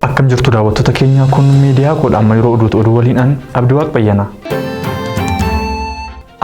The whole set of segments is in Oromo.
Akkam jirtu daawwattoota keenya kun miidiyaa koodha amma yeroo oduu waliin Abdii Waaqbayyanaa.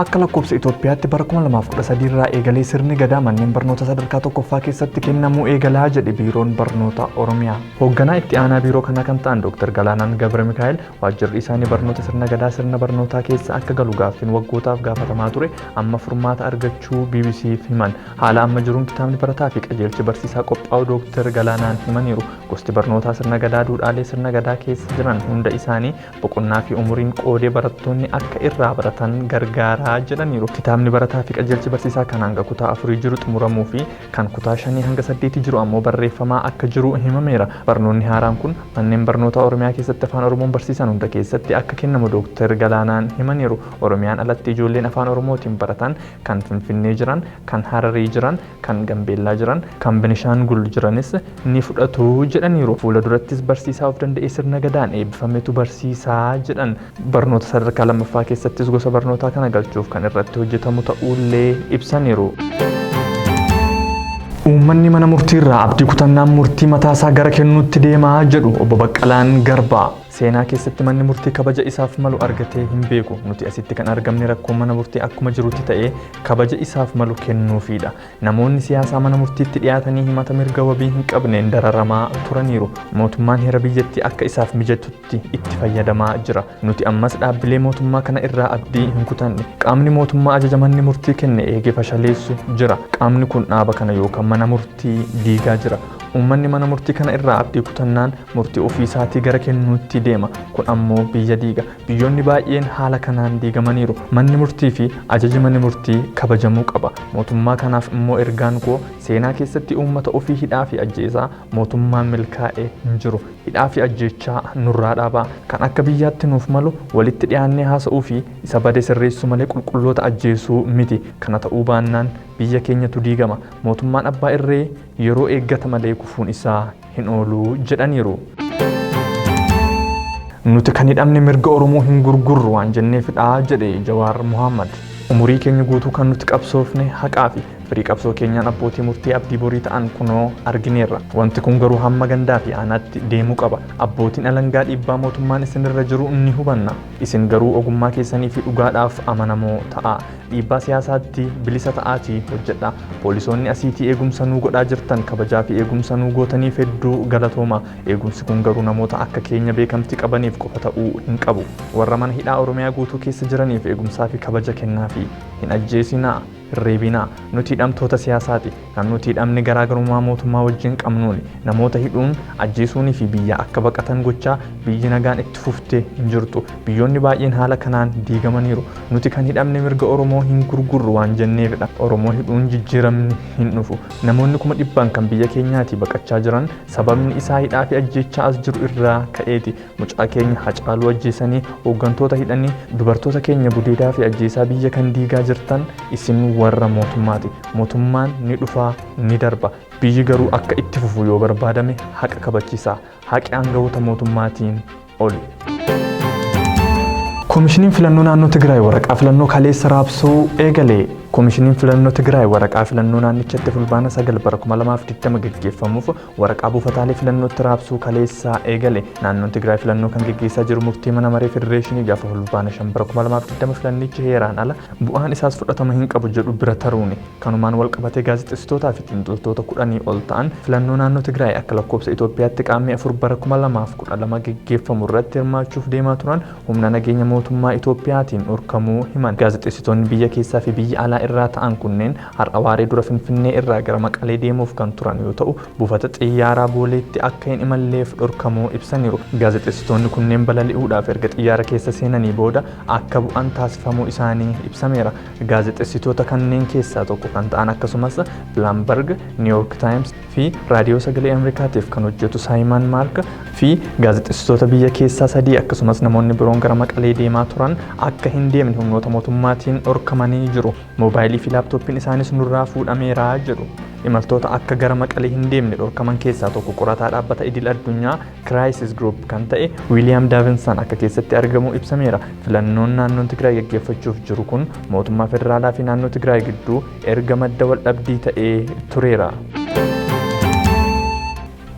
Akka lakkoofsa Itoophiyaatti bara 2013 irraa eegalee sirni gadaa manneen barnoota sadarkaa tokkoffaa keessatti kennamuu eegalaa jedhe biiroon barnoota Oromiyaa. Hoogganaa itti aanaa biiroo kana kan ta'an Dr. Galaanaan Gabre Mikaa'el waajjirri isaanii barnoota sirna gadaa sirna barnootaa keessa akka galu gaaffiin waggootaaf gaafatamaa ture amma furmaata argachuu BBC'f himan. Haala amma jiruun kitaabni barataa fi qajeelchi barsiisaa qophaa'u Dr. Galaanaan himaniiru. Gosti barnootaa sirna gadaa duudhaalee sirna gadaa keessa jiran hunda isaanii boqonnaa fi umuriin qoodee barattoonni akka irraa baratan gargaara jedhaniiru. Kitaabni barataa fi qajeelchi barsiisaa kan hanga kutaa 4 jiru xumuramuu fi kan kutaa 5 hanga 8 jiru ammoo barreeffamaa akka jiru himameera. Barnoonni haaraan kun manneen barnoota Oromiyaa keessatti afaan Oromoon barsiisan hunda keessatti akka kennamu Dr. Galaanaan himaniiru. Oromiyaan alatti ijoolleen afaan Oromootiin baratan kan Finfinnee jiran, kan Hararii jiran, kan Gambeellaa jiran, kan Benishaangul jiranis ni fudhatu jedhaniiru. Fuula durattis barsiisaa of danda'ee sirna gadaan eebbifametu barsiisaa jedhan. Barnoota sadarkaa lammaffaa keessattis gosa barnootaa kana galchuuf kan irratti hojjetamu ta'ullee ibsaniiru. Uummanni mana murtii irraa abdii kutannaan murtii mataasaa gara kennuutti deemaa jedhu Obbo Baqqalaan Garbaa. Seenaa keessatti manni murtii kabaja isaaf malu argatee hin beeku. Nuti asitti kan argamne rakkoon mana murtii akkuma jirutti ta'ee kabaja isaaf malu kennuufiidha. Namoonni siyaasaa mana murtiitti dhiyaatanii himata mirga wabii hin qabneen dararamaa turaniiru. Mootummaan heera biyyattii akka isaaf mijatutti itti fayyadamaa jira. Nuti ammas dhaabbilee mootummaa kana irraa abdii hin kutanne. Qaamni mootummaa ajaja manni murtii kenne eegee fashaleessu jira. Qaamni kun dhaaba kana yookaan mana murtii diigaa jira. Uummanni mana murtii kana irraa abdii kutannaan murtii ofii isaatii gara kennuutti deema. Kun ammoo biyya diiga. Biyyoonni baay'een haala kanaan diigamaniiru. Manni murtii fi ajaji manni murtii kabajamuu qaba. Mootummaa kanaaf immoo ergaan koo seenaa keessatti uummata ofii hidhaa fi ajjeesaa mootummaan milkaa'ee hin jiru. Hidhaa fi ajjeechaa nurraa dhaabaa. Kan akka biyyaatti nuuf malu walitti dhiyaannee haasa'uu fi isa bade sirreessuu malee qulqulloota ajjeesuu miti. Kana ta'uu baannaan biyya keenyatu diigama. Mootummaan abbaa irree yeroo eeggata malee kufuun isaa hin oolu jedhaniiru. Nuti kan hidhamne mirga Oromoo hin gurgurru waan jenneefidha jedhe Jawaar Mohammad. Umurii keenya guutuu kan nuti qabsoofne haqaa fi firii qabsoo keenyaan abbootii murtii abdii borii ta'an kunoo argineerra. Wanti kun garuu hamma gandaa fi aanaatti deemuu qaba. Abbootiin alangaa dhiibbaa mootummaan isinirra jiru ni hubanna. Isin garuu ogummaa keessanii fi dhugaadhaaf amanamoo ta'a. Dhiibbaa siyaasaatti bilisa ta'aatii hojjedha. Poolisoonni asiitii eegumsa nuu godhaa jirtan kabajaa fi eegumsa nuu gootaniif hedduu galatooma. Eegumsi kun garuu namoota akka keenya beekamtii qabaniif qofa ta'uu hin qabu. Warra mana hidhaa Oromiyaa guutuu keessa jiraniif eegumsaa fi kabaja kennaafi hin ajjeesinaa. Reebinaa nuti hidhamtoota siyaasaati. Kan nuti hidhamne garaagarummaa mootummaa wajjin qabnuuni. Namoota hidhuun ajjeesuunii fi biyya akka baqatan gochaa biyyi nagaan itti fuftee hin jirtu. Biyyoonni baay'een haala kanaan diigamaniiru. Nuti kan hidhamne mirga Oromoo hin gurgurru waan jenneefidha. Oromoo hidhuun jijjiiramni hin dhufu. Namoonni kuma dhibbaan kan biyya keenyaati baqachaa jiran sababni isaa hidhaa fi ajjeechaa as jiru irraa ka'eeti. Mucaa keenya Hacaaluu ajjeesanii hooggantoota hidhanii dubartoota keenya gudeedaa fi ajjeesaa biyya kan diigaa jirtan isin warra mootummaati. Mootummaan ni dhufaa ni darba. Biyyi garuu akka itti fufu yoo barbaadame haqa kabachiisa. Haqi aangawoota mootummaatiin oli. Koomishiniin filannoo naannoo Tigraay waraqaa filannoo kaleessa raabsuu eegale. Koomishiniin filannoo Tigraay waraqaa filannoo naannichatti fulbaana 9 bara 2020 gaggeeffamuuf waraqaa buufataalee filannootti raabsuu kaleessa eegale. Naannoon Tigraay filannoo kan gaggeessaa jiru murtii mana maree federeeshinii gaafa fulbaana 5 bara 2020 filannichi heeraan ala bu'aan isaas fudhatama hin qabu jedhu bira taruuni. Kanumaan wal qabatee gaazexeessitootaa fi xiinxaltoota 10 ol ta'an filannoo naannoo Tigraay akka lakkoofsa Itoophiyaatti qaamni 4 bara 2012 gaggeeffamu irratti hirmaachuuf deemaa turan humna nageenya mootummaa Itoophiyaatiin dhorkamuu himan. Gaazexeessitoonni biyya keessaa fi biyya alaa irraa ta'an kunneen har'a waaree dura Finfinnee irraa gara Maqalee deemuuf kan turan yoo ta'u buufata xiyyaaraa Booleetti akka hin imalleef dhorkamuu ibsaniiru. Gaazexeessitoonni kunneen balali'uudhaaf erga xiyyaara keessa seenanii booda akka bu'an taasifamuu isaanii ibsameera. Gaazexeessitoota kanneen keessaa tokko kan ta'an akkasumas Bloomberg, New York Times fi Raadiyoo Sagalee Ameerikaatiif kan hojjetu Simon Mark fi gaazexeessitoota biyya keessaa 3 akkasumas namoonni biroon gara Maqalee deemaa turan akka hin deemne humnoota mootummaatiin dhorkamanii jiru. moobaayilii fi laaptooppiin isaanis nurraa fuudhameera jedhu. Imaltoota akka gara Maqalee hin deemne dhorkaman keessaa tokko qorataa dhaabbata idil addunyaa Crisis Group kan ta'e Wiiliyaam Daavinsan akka keessatti argamu ibsameera. Filannoon naannoon Tigraay gaggeeffachuuf jiru kun mootummaa federaalaa fi naannoo Tigraay gidduu erga madda wal dhabdii ta'ee tureera.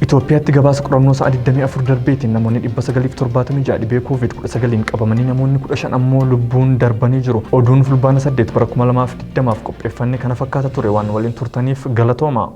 Itoophiyaatti gabaasa qorannoo sa'a 24 darbeetiin namoonni 976 dhibee COVID-19 qabamanii namoonni 15 ammoo lubbuun darbanii jiru. Oduun fulbaana 8 bara 2020 qopheeffanne kana fakkaata ture waan waliin turtaniif galatooma.